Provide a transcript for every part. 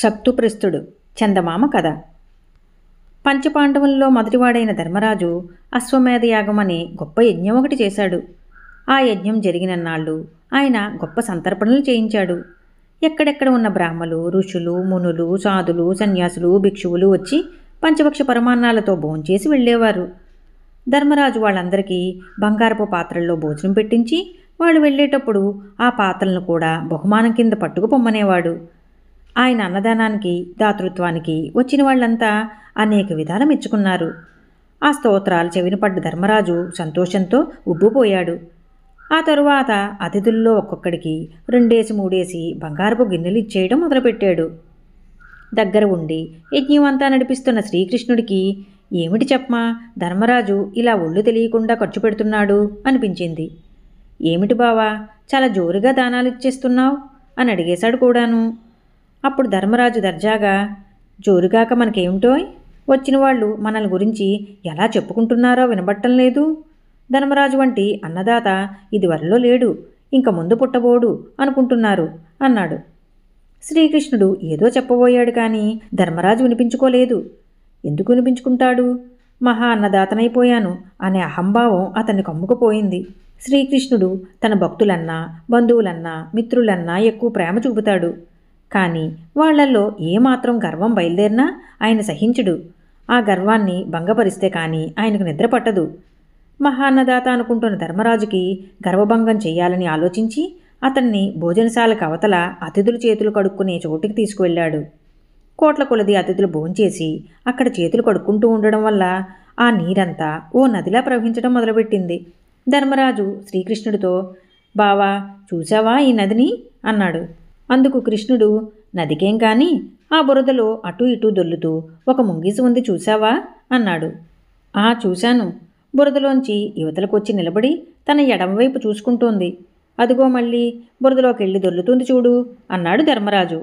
శక్తుప్రస్తుడు చందమామ కథ. పంచపాండవుల్లో మొదటివాడైన ధర్మరాజు అశ్వమేధయాగం అనే గొప్ప యజ్ఞం ఒకటి చేశాడు. ఆ యజ్ఞం జరిగినన్నాళ్ళు ఆయన గొప్ప సంతర్పణలు చేయించాడు. ఎక్కడెక్కడ ఉన్న బ్రాహ్మలు, ఋషులు, మునులు, సాధులు, సన్యాసులు, భిక్షువులు వచ్చి పంచభక్ష పరమాన్నాలతో భోంచేసి వెళ్ళేవారు. ధర్మరాజు వాళ్ళందరికీ బంగారపు పాత్రల్లో భోజనం పెట్టించి వాళ్ళు వెళ్ళేటప్పుడు ఆ పాత్రలను కూడా బహుమానం కింద పట్టుకు పొమ్మనేవాడు. ఆయన అన్నదానానికి, దాతృత్వానికి వచ్చిన వాళ్ళంతా అనేక విధాలు మెచ్చుకున్నారు. ఆ స్తోత్రాలు చెవిన పడ్డ ధర్మరాజు సంతోషంతో ఉబ్బిపోయాడు. ఆ తరువాత అతిథుల్లో ఒక్కొక్కడికి 2-3 బంగారపు గిన్నెలు ఇచ్చేయడం మొదలుపెట్టాడు. దగ్గర ఉండి యజ్ఞమంతా నడిపిస్తున్న శ్రీకృష్ణుడికి ఏమిటి చెప్పమా, ధర్మరాజు ఇలా ఒళ్ళు తెలియకుండా ఖర్చు పెడుతున్నాడు అనిపించింది. ఏమిటి బావా, చాలా జోరుగా దానాలు ఇచ్చేస్తున్నావు అని అడిగేశాడు కూడాను. అప్పుడు ధర్మరాజు దర్జాగా, జోరుగాక మనకేమిటోయ్, వచ్చిన వాళ్ళు మనల్ని గురించి ఎలా చెప్పుకుంటున్నారో వినబట్టం లేదు. ధర్మరాజు వంటి అన్నదాత ఇదివరలో లేడు, ఇంక ముందు పుట్టబోడు అనుకుంటున్నారు అన్నాడు. శ్రీకృష్ణుడు ఏదో చెప్పబోయాడు కానీ ధర్మరాజు వినిపించుకోలేదు. ఎందుకు వినిపించుకుంటాడు? మహా అన్నదాతనైపోయాను అనే అహంభావం అతన్ని కమ్ముకుపోయింది. శ్రీకృష్ణుడు తన భక్తులన్నా, బంధువులన్నా, మిత్రులన్నా ఎక్కువ ప్రేమ చూపుతాడు. కానీ వాళ్లల్లో ఏమాత్రం గర్వం బయలుదేరినా ఆయన సహించుడు. ఆ గర్వాన్ని భంగపరిస్తే కానీ ఆయనకు నిద్ర పట్టదు. మహాన్నదాత అనుకుంటున్న ధర్మరాజుకి గర్వభంగం చెయ్యాలని ఆలోచించి అతన్ని భోజనశాలకు అవతల అతిథుల చేతులు కడుక్కునే చోటికి తీసుకువెళ్ళాడు. కోట్ల కొలది అతిథులు భోంచేసి అక్కడ చేతులు కడుక్కుంటూ ఉండడం వల్ల ఆ నీరంతా ఓ నదిలా ప్రవహించడం మొదలుపెట్టింది. ధర్మరాజు శ్రీకృష్ణుడితో, బావా చూశావా ఈ నదిని అన్నాడు. అందుకు కృష్ణుడు, నదికేం కానీ ఆ బురదలో అటూ ఇటూ దొల్లుతూ ఒక ముంగిసి ఉంది చూశావా అన్నాడు. ఆ చూశాను, బురదలోంచి యువతలకొచ్చి నిలబడి తన ఎడమవైపు చూసుకుంటోంది. అదిగో మళ్ళీ బురదలోకెళ్ళి దొల్లుతుంది చూడు అన్నాడు ధర్మరాజు.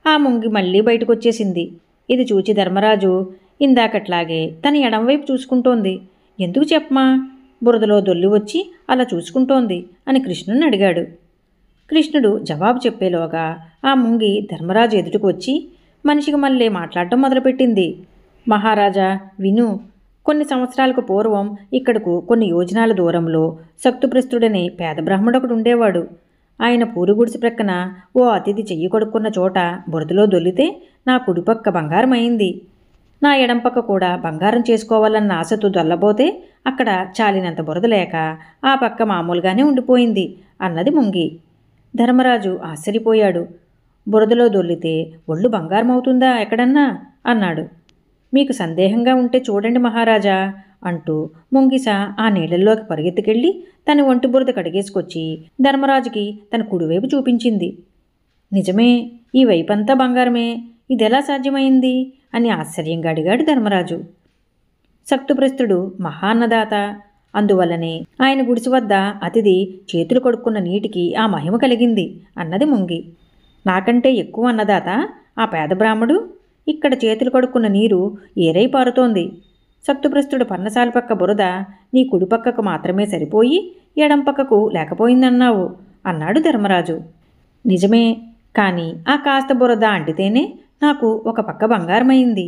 ఆ ముంగి మళ్ళీ బయటకొచ్చేసింది. ఇది చూచి ధర్మరాజు, ఇందాకట్లాగే తన ఎడమవైపు చూసుకుంటోంది, ఎందుకు చెప్పమా, బురదలో దొల్లి వచ్చి అలా చూసుకుంటోంది అని కృష్ణుని అడిగాడు. కృష్ణుడు జవాబు చెప్పేలోగా ఆ ముంగి ధర్మరాజు ఎదుటికి వచ్చి మనిషికి మళ్ళీ మాట్లాడటం మొదలుపెట్టింది. మహారాజా విను, కొన్ని సంవత్సరాలకు పూర్వం ఇక్కడకు కొన్ని యోజనాల దూరంలో శక్తుప్రస్తుడనే పేద బ్రాహ్మడొకడు ఉండేవాడు. ఆయన పూరుగుడిసి ప్రక్కన ఓ అతిథి చెయ్యి కొడుక్కున్న చోట బురదలో దొల్లితే నా కుడిపక్క బంగారం అయింది. నా ఎడంపక్క కూడా బంగారం చేసుకోవాలన్న ఆశతో దొల్లబోతే అక్కడ చాలినంత బురద లేక ఆ పక్క మామూలుగానే ఉండిపోయింది అన్నది ముంగి. ధర్మరాజు ఆశ్చర్యపోయాడు. బురదలో దొల్లితే ఒళ్ళు బంగారం అవుతుందా ఎక్కడన్నా అన్నాడు. మీకు సందేహంగా ఉంటే చూడండి మహారాజా అంటూ ముంగిస ఆ నీళ్ళల్లోకి పరిగెత్తుకెళ్ళి తన ఒంటి బురద కడిగేసుకొచ్చి ధర్మరాజుకి తన కుడివైపు చూపించింది. నిజమే, ఈ వైపంతా బంగారమే, ఇదెలా సాధ్యమైంది అని ఆశ్చర్యంగా అడిగాడు ధర్మరాజు. శక్తుప్రస్తుడు మహాన్నదాత, అందువల్లనే ఆయన గుడిసి వద్ద అతిథి చేతులు కడుక్కున్న నీటికి ఆ మహిమ కలిగింది అన్నది ముంగి. నాకంటే ఎక్కువ అన్నదాత ఆ పేద బ్రాహ్మడు, ఇక్కడ చేతులు కడుక్కున్న నీరు ఏరై పారుతోంది. శక్తుప్రస్తుడు పర్ణశాల పక్క బురద నీ కుడిపక్కకు మాత్రమే సరిపోయి ఎడంపక్కకు లేకపోయిందన్నావు అన్నాడు ధర్మరాజు. నిజమే, కానీ ఆ కాస్త బురద అంటితేనే నాకు ఒక పక్క బంగారమైంది.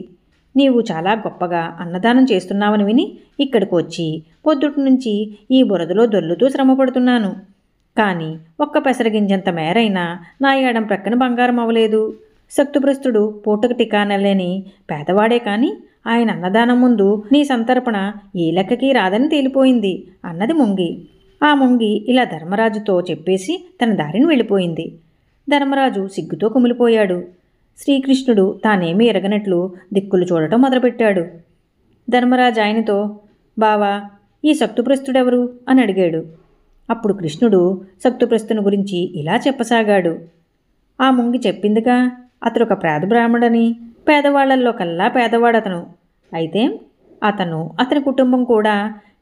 నీవు చాలా గొప్పగా అన్నదానం చేస్తున్నావని విని ఇక్కడికి వచ్చి పొద్దుటి నుంచి ఈ బురదలో దొల్లుతూ శ్రమపడుతున్నాను. కానీ ఒక్క పెసరగింజంత మేరైనా నా ఎడం ప్రక్కన బంగారం అవ్వలేదు. శక్తుప్రస్తుడు పూటకు టికానలేని పేదవాడే కానీ ఆయన అన్నదానం ముందు నీ సంతర్పణ ఏ లెక్కకి రాదని తేలిపోయింది అన్నది ముంగి. ఆ ముంగి ఇలా ధర్మరాజుతో చెప్పేసి తన దారిని వెళ్ళిపోయింది. ధర్మరాజు సిగ్గుతో కుమిలిపోయాడు. శ్రీకృష్ణుడు తానేమీ ఎరగనట్లు దిక్కులు చూడటం మొదలుపెట్టాడు. ధర్మరాజు ఆయనతో, బావా ఈ శక్తుప్రస్తుడెవరు అని అడిగాడు. అప్పుడు కృష్ణుడు శక్తుప్రస్తుని గురించి ఇలా చెప్పసాగాడు. ఆ ముంగి చెప్పిందిగా, అతడు ఒక పేద బ్రాహ్మడని, పేదవాళ్లల్లో కల్లా పేదవాడతను. అయితే అతని కుటుంబం కూడా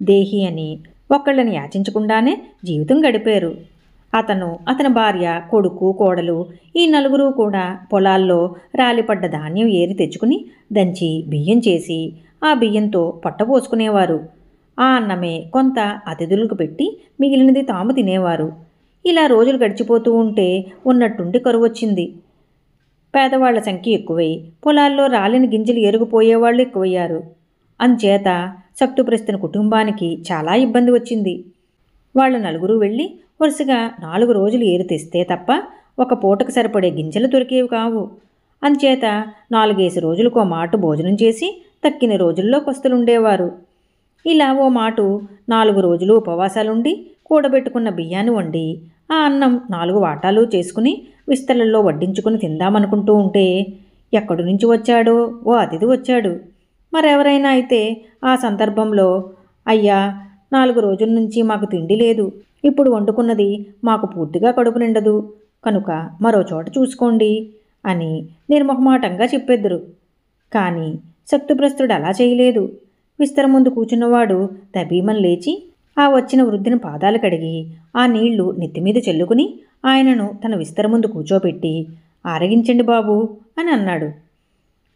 దేహి అని ఒకళ్ళని యాచించకుండానే జీవితం గడిపారు. అతని భార్య, కొడుకు, కోడలు ఈ నలుగురు కూడా పొలాల్లో రాలిపడ్డ ధాన్యం ఏరి తెచ్చుకుని దంచి బియ్యం చేసి ఆ బియ్యంతో పొట్టపోసుకునేవారు. ఆ అన్నమే కొంత అతిథులకు పెట్టి మిగిలినది తాము తినేవారు. ఇలా రోజులు గడిచిపోతూ ఉంటే ఉన్నట్టుండి కరువొచ్చింది. పేదవాళ్ల సంఖ్య ఎక్కువై పొలాల్లో రాలిన గింజలు ఎరుగుపోయేవాళ్లు ఎక్కువయ్యారు. అంచేత సక్తుప్రస్తుని కుటుంబానికి చాలా ఇబ్బంది వచ్చింది. వాళ్ళ నలుగురు వెళ్ళి వరుసగా 4 రోజులు ఏరు తెస్తే తప్ప ఒక పూటకు సరిపడే గింజలు దొరికేవి కావు. అంచేత 4 రోజులకో మాటు భోజనం చేసి తక్కిన రోజుల్లో పస్తులుండేవారు. ఇలా ఓ మాటు 4 రోజులు ఉపవాసాలుండి కూడబెట్టుకున్న బియ్యాన్ని వండి ఆ అన్నం 4 వాటాలు చేసుకుని విస్తళ్ళల్లో వడ్డించుకుని తిందామనుకుంటూ ఉంటే ఎక్కడి నుంచి వచ్చాడో ఓ అతిథి వచ్చాడు. మరెవరైనా అయితే ఆ సందర్భంలో, అయ్యా 4 రోజుల నుంచి మాకు తిండి లేదు, ఇప్పుడు వండుకున్నది మాకు పూర్తిగా కడుపు నిండదు, కనుక మరో చోట చూసుకోండి అని నిర్మొహమాటంగా చెప్పెద్దురు. కానీ సక్తుప్రస్తుడు అలా చేయలేదు. విస్తర ముందు కూర్చున్నవాడు తబీమని లేచి ఆ వచ్చిన వృద్ధిని పాదాలు కడిగి ఆ నీళ్లు నెత్తిమీద చెల్లుకుని ఆయనను తన విస్తర ముందు కూర్చోబెట్టి, ఆరగించండి బాబు అని అన్నాడు.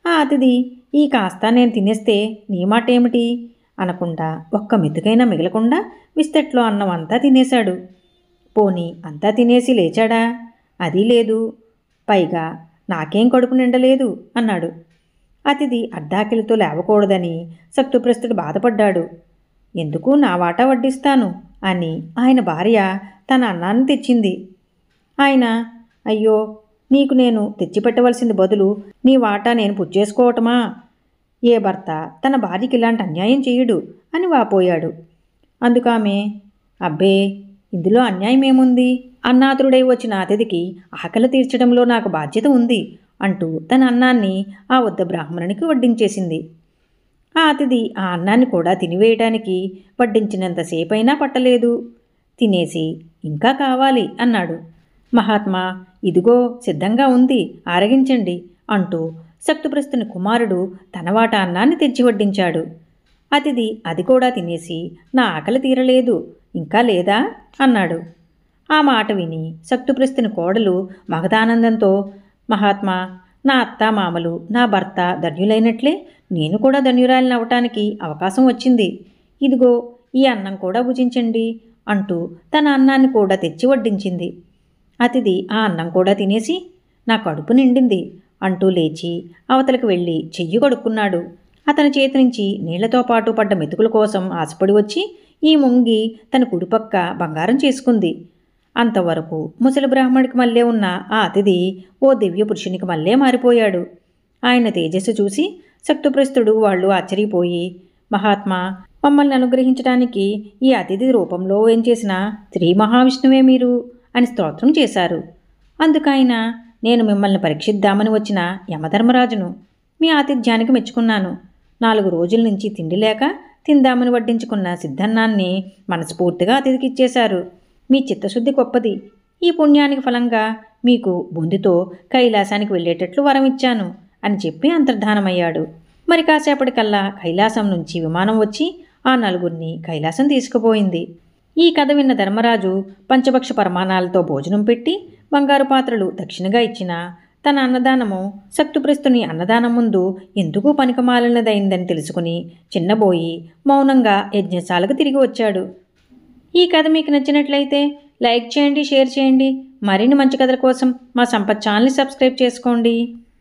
ఆ అతిథి, ఈ కాస్త నేను తినేస్తే నీ మాట ఏమిటి అనకుండా ఒక్క మెతుకైనా మిగలకుండా విస్తట్లో అన్నం అంతా తినేశాడు. పోనీ అంతా తినేసి లేచాడా? అదీ లేదు. పైగా నాకేం కడుపు నిండలేదు అన్నాడు. అతిథి అర్ధాకిలితో లేవకూడదని సక్తుప్రస్తుడు బాధపడ్డాడు. ఎందుకు నా వాటా వడ్డిస్తాను అని ఆయన భార్య తన అన్నాన్ని తెచ్చింది. ఆయన, అయ్యో నీకు నేను తెచ్చిపెట్టవలసింది బదులు నీ వాటా నేను పుచ్చేసుకోవటమా? ఏ భర్త తన భార్యకి ఇలాంటి అన్యాయం చెయ్యడు అని వాపోయాడు. అందుకామె, అబ్బే ఇందులో అన్యాయం ఏముంది? అన్నాతుడై వచ్చిన అతిథికి ఆకలి తీర్చడంలో నాకు బాధ్యత ఉంది అంటూ తన అన్నాన్ని ఆ వద్ద బ్రాహ్మణునికి వడ్డించేసింది. ఆ అతిథి ఆ అన్నాన్ని కూడా తినివేయటానికి వడ్డించినంతసేపైనా పట్టలేదు. తినేసి ఇంకా కావాలి అన్నాడు. మహాత్మా, ఇదిగో సిద్ధంగా ఉంది, ఆరగించండి అంటూ సక్తుప్రస్తుని కుమారుడు తన వాటా అన్నాన్ని తెచ్చి వడ్డించాడు. అతిథి అది కూడా తినేసి, నా ఆకలి తీరలేదు, ఇంకా లేదా అన్నాడు. ఆ మాట విని సక్తుప్రస్తుని కోడలు మగధానందంతో, మహాత్మా, నా అత్తా మామలు నా భర్త ధన్యులైనట్లే నేను కూడా ధన్యురాలిని అవటానికి అవకాశం వచ్చింది. ఇదిగో ఈ అన్నం కూడా భుజించండి అంటూ తన అన్నాన్ని కూడా తెచ్చి వడ్డించింది. అతిథి ఆ అన్నం కూడా తినేసి, నా కడుపు నిండింది అంటూ లేచి అవతలకు వెళ్ళి చెయ్యి కడుక్కున్నాడు. అతని చేతి నుంచి నీళ్లతో పాటు పడ్డ మెతుకుల కోసం ఆశపడి వచ్చి ఈ ముంగి తన కుడిపక్క బంగారం చేసుకుంది. అంతవరకు ముసలి బ్రాహ్మడికి మళ్ళీ ఉన్న ఆ అతిథి ఓ దివ్య పురుషునికి మళ్ళీ మారిపోయాడు. ఆయన తేజస్సు చూసి సక్తుప్రస్తుడు వాళ్ళు ఆశ్చర్యపోయి, మహాత్మా, మమ్మల్ని అనుగ్రహించడానికి ఈ అతిథి రూపంలో ఏం చేసిన శ్రీ మహావిష్ణువే మీరు అని స్తోత్రం చేశారు. అందుకైన నేను మిమ్మల్ని పరీక్షిద్దామని వచ్చిన యమధర్మరాజును. మీ ఆతిథ్యానికి మెచ్చుకున్నాను. 4 రోజుల నుంచి తిండి లేక తిందామని వడ్డించుకున్న సిద్ధన్నాన్ని మనస్ఫూర్తిగా అతిథికిచ్చేశారు. మీ చిత్తశుద్ధి గొప్పది. ఈ పుణ్యానికి ఫలంగా మీకు బొందితో కైలాసానికి వెళ్ళేటట్లు వరం ఇచ్చాను అని చెప్పి అంతర్ధానమయ్యాడు. మరి కాసేపటికల్లా కైలాసం నుంచి విమానం వచ్చి ఆ నలుగురిని కైలాసం తీసుకుపోయింది. ఈ కథ విన్న ధర్మరాజు పంచభక్ష పరమాణాలతో భోజనం పెట్టి బంగారు పాత్రలు దక్షిణగా ఇచ్చినా తన అన్నదానము సక్తుప్రస్తుని అన్నదానం ముందు ఎందుకు పనికిమాలినదైందని తెలుసుకుని చిన్నబోయి మౌనంగా యజ్ఞశాలకు తిరిగి వచ్చాడు. ఈ కథ మీకు నచ్చినట్లయితే లైక్ చేయండి, షేర్ చేయండి. మరిన్ని మంచి కథల కోసం మా సంపత్ ఛానల్ని సబ్స్క్రైబ్ చేసుకోండి.